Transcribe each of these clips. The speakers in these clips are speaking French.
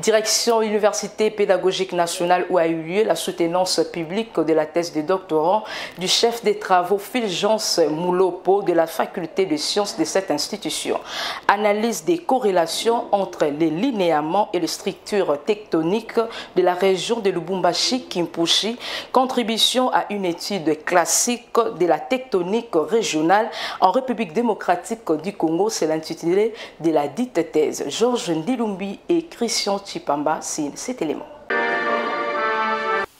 Direction Université pédagogique nationale où a eu lieu la soutenance publique de la thèse de doctorant du chef des travaux Fulgence Moulopo de la faculté de sciences de cette institution. Analyse des corrélations entre les linéaments et les structures tectoniques de la région de Lubumbashi-Kimpushi, contribution à une étude classique de la tectonique régionale en République démocratique du Congo, c'est l'intitulé de la dite thèse. Georges Ndilumbi et Christian Chipamba signent cet élément.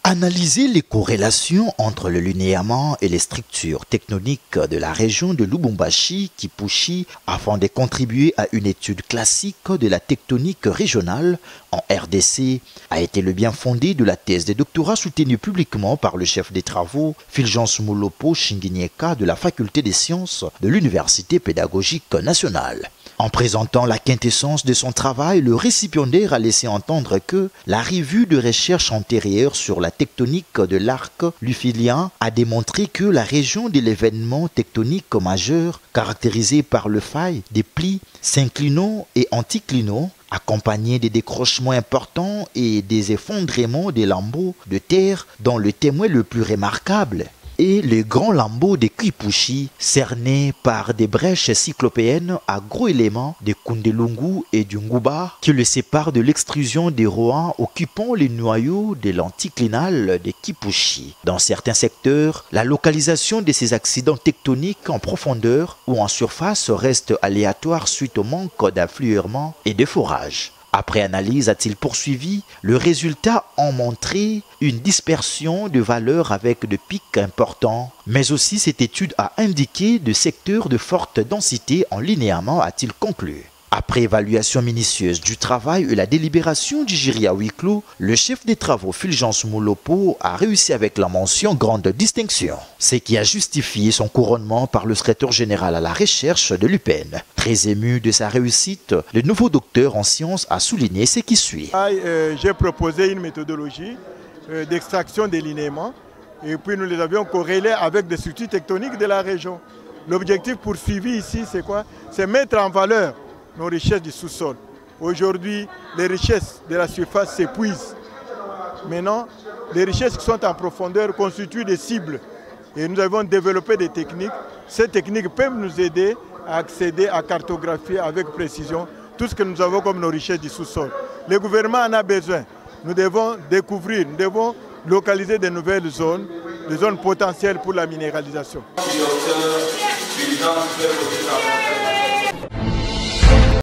Analyser les corrélations entre le linéament et les structures tectoniques de la région de Lubumbashi-Kimpushi afin de contribuer à une étude classique de la tectonique régionale en RDC a été le bien fondé de la thèse de doctorat soutenue publiquement par le chef des travaux Fulgence Moulopo Shinginyeka de la faculté des sciences de l'Université pédagogique nationale. En présentant la quintessence de son travail, le récipiendaire a laissé entendre que la revue de recherche antérieure sur la tectonique de l'arc lufilien a démontré que la région de l'événement tectonique majeur, caractérisée par le faille des plis synclinaux et anticlinaux, accompagnés des décrochements importants et des effondrements des lambeaux de terre dont le témoin le plus remarquable et les grands lambeaux de Kimpushi cernés par des brèches cyclopéennes à gros éléments de Kundelungu et du Nguba qui le séparent de l'extrusion des Rohan occupant les noyaux de l'anticlinal de Kimpushi. Dans certains secteurs, la localisation de ces accidents tectoniques en profondeur ou en surface reste aléatoire suite au manque d'affluerement et de forage. Après analyse, a-t-il poursuivi, le résultat en montré une dispersion de valeurs avec de pics importants. Mais aussi cette étude a indiqué des secteurs de forte densité en linéament, a-t-il conclu. Après évaluation minutieuse du travail et la délibération du jury à huis clos, le chef des travaux Fulgence Moulopo a réussi avec la mention grande distinction, ce qui a justifié son couronnement par le secrétaire général à la recherche de l'UPN. Très ému de sa réussite, le nouveau docteur en sciences a souligné ce qui suit. J'ai proposé une méthodologie d'extraction des linéaments et puis nous les avions corrélés avec des structures tectoniques de la région. L'objectif poursuivi ici, c'est quoi? C'est mettre en valeur nos richesses du sous-sol. Aujourd'hui, les richesses de la surface s'épuisent. Maintenant, les richesses qui sont en profondeur constituent des cibles. Et nous avons développé des techniques. Ces techniques peuvent nous aider à accéder à cartographier avec précision tout ce que nous avons comme nos richesses du sous-sol. Le gouvernement en a besoin. Nous devons découvrir, nous devons localiser de nouvelles zones, des zones potentielles pour la minéralisation.